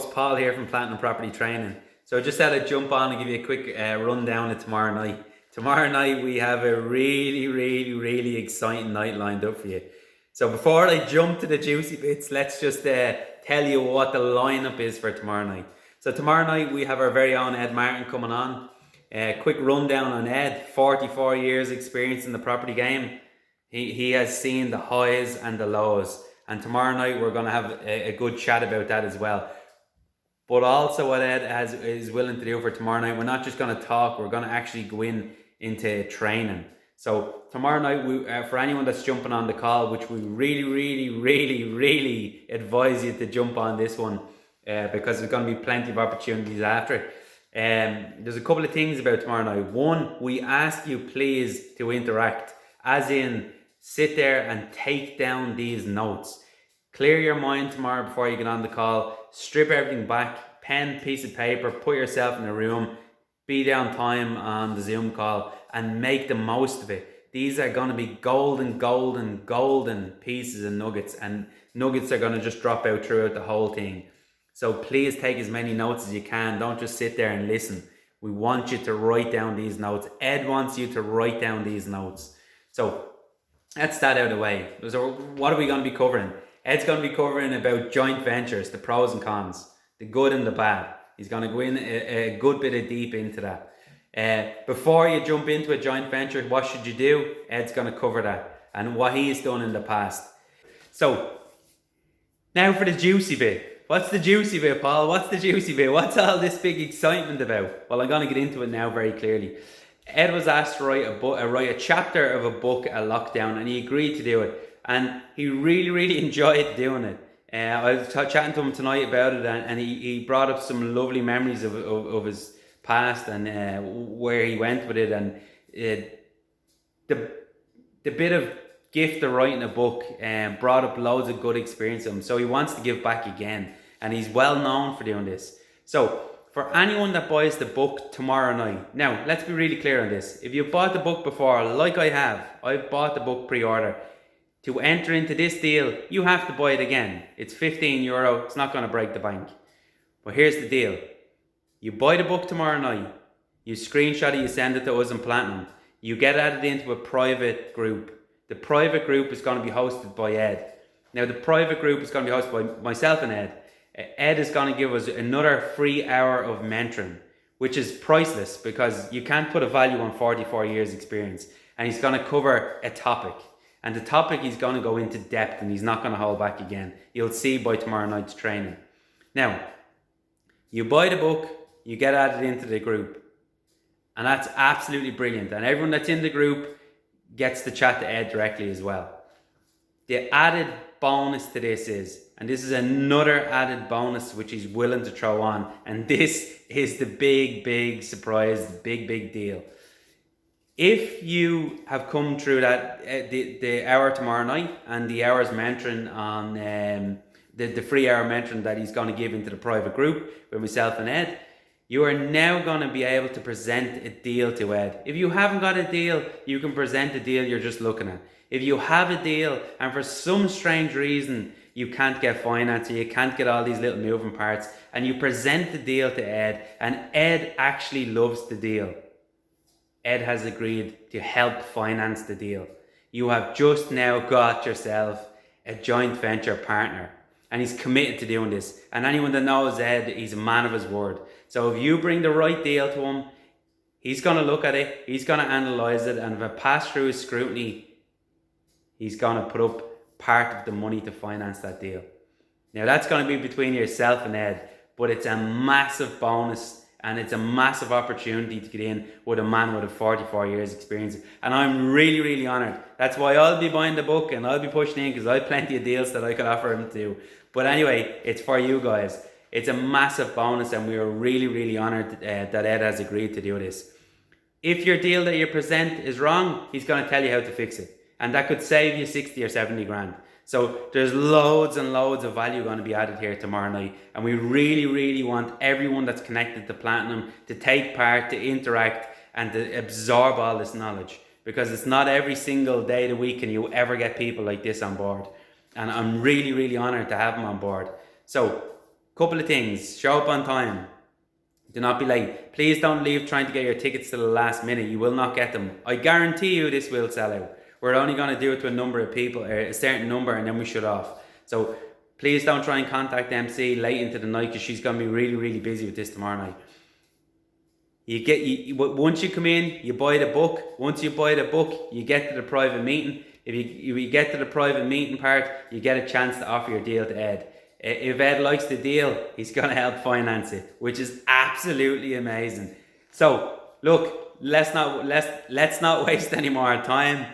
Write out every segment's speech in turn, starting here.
host, Paul here from Platinum Property Training. So I just thought I'd jump on and give you a quick rundown of tomorrow night. Tomorrow night we have a really exciting night lined up for you. So before I jump to the juicy bits, let's just tell you what the lineup is for tomorrow night. So tomorrow night we have our very own Ed Martin coming on. Quick rundown on Ed, 44 years experience in the property game. He has seen the highs and the lows. And tomorrow night we're going to have a good chat about that as well. But also what Ed is willing to do for tomorrow night, we're not just going to talk, we're going to actually go into training. So tomorrow night, for anyone that's jumping on the call, which we really advise you to jump on this one, because there's going to be plenty of opportunities after it. There's a couple of things about tomorrow night. One, we ask you please to interact, as in sit there and take down these notes. Clear your mind tomorrow before you get on the call. Strip everything back, pen, piece of paper, put yourself in a room, be there on time on the Zoom call and make the most of it. These are going to be golden pieces and nuggets, and nuggets are going to just drop out throughout the whole thing. So please take as many notes as you can. Don't just sit there and listen. We want you to write down these notes. Ed wants you to write down these notes. So that's that out of the way. So what are we going to be covering? Ed's going to be covering about joint ventures, the pros and cons, the good and the bad. He's going to go in a good bit of deep into that. Before you jump into a joint venture, what should you do? Ed's going to cover that and what he's done in the past. So now for the juicy bit. What's the juicy bit, Paul? What's the juicy bit? What's all this big excitement about? Well, I'm going to get into it now very clearly. Ed was asked to write a chapter of a book at lockdown, and he agreed to do it. And he really enjoyed doing it. I was chatting to him tonight about it, and he brought up some lovely memories of his past and where he went with it, and the bit of gift of writing a book brought up loads of good experience of him. So he wants to give back again, and he's well known for doing this. So for anyone that buys the book tomorrow night, now let's be really clear on this. If you bought the book before, like I've bought the book pre-order. To enter into this deal, you have to buy it again. It's €15. It's not going to break the bank. But here's the deal. You buy the book tomorrow night. You screenshot it, you send it to us in Platinum. You get added into a private group. The private group is going to be hosted by Ed. Now, the private group is going to be hosted by myself and Ed. Ed is going to give us another free hour of mentoring, which is priceless because you can't put a value on 44 years experience. And he's going to cover a topic. And the topic he's going to go into depth, and he's not going to hold back again. You'll see by tomorrow night's training. Now, you buy the book, you get added into the group. And that's absolutely brilliant. And everyone that's in the group gets to chat to Ed directly as well. The added bonus to this is, and this is another added bonus which he's willing to throw on, and this is the big surprise, the big deal. If you have come through that the hour tomorrow night and the hour's mentoring on the free hour mentoring that he's going to give into the private group with myself and Ed, you are now going to be able to present a deal to Ed. If you haven't got a deal, you can present a deal you're just looking at. If you have a deal and for some strange reason you can't get finance, or you can't get all these little moving parts, and you present the deal to Ed, and Ed actually loves the deal, Ed has agreed to help finance the deal. You have just now got yourself a joint venture partner, and he's committed to doing this. And anyone that knows Ed, he's a man of his word. So if you bring the right deal to him, he's going to look at it, he's going to analyse it, and if it passes through his scrutiny, he's going to put up part of the money to finance that deal. Now that's going to be between yourself and Ed, but it's a massive bonus. And it's a massive opportunity to get in with a man with a 44 years experience. And I'm really honoured. That's why I'll be buying the book and I'll be pushing in, because I have plenty of deals that I could offer him to do. But anyway, it's for you guys. It's a massive bonus, and we are really honoured that Ed has agreed to do this. If your deal that you present is wrong, he's going to tell you how to fix it. And that could save you 60 or 70 grand. So there's loads and loads of value going to be added here tomorrow night. And we really want everyone that's connected to Platinum to take part, to interact, and to absorb all this knowledge. Because it's not every single day of the week can you ever get people like this on board. And I'm really honoured to have them on board. So Couple of things. Show up on time. Do not be late. Please don't leave trying to get your tickets to the last minute. You will not get them. I guarantee you this will sell out. We're only going to do it to a number of people, or a certain number, and then we shut off. So please don't try and contact MC late into the night, because she's going to be really, really busy with this tomorrow night. Once you come in, you buy the book. Once you buy the book, you get to the private meeting. If you get to the private meeting part, you get a chance to offer your deal to Ed. If Ed likes the deal, he's going to help finance it, which is absolutely amazing. So look, let's not waste any more time.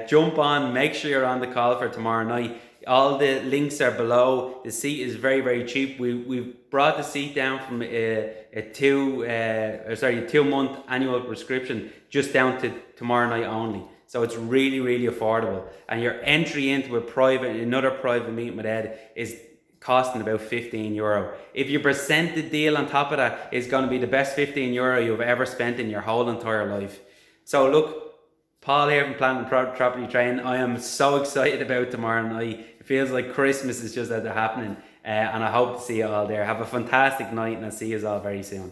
Jump on, make sure you're on the call for tomorrow night. All the links are below. The seat is very, very cheap. We've brought the seat down from a 2-month annual prescription just down to tomorrow night only. So it's really, really affordable. And your entry into another private meeting with Ed is costing about €15. If you present the deal on top of that, it's going to be the best €15 you've ever spent in your whole entire life. So look, Paul here from Plant and Property Training. I am so excited about tomorrow night. It feels like Christmas is just happening. And I hope to see you all there. Have a fantastic night, and I'll see you all very soon.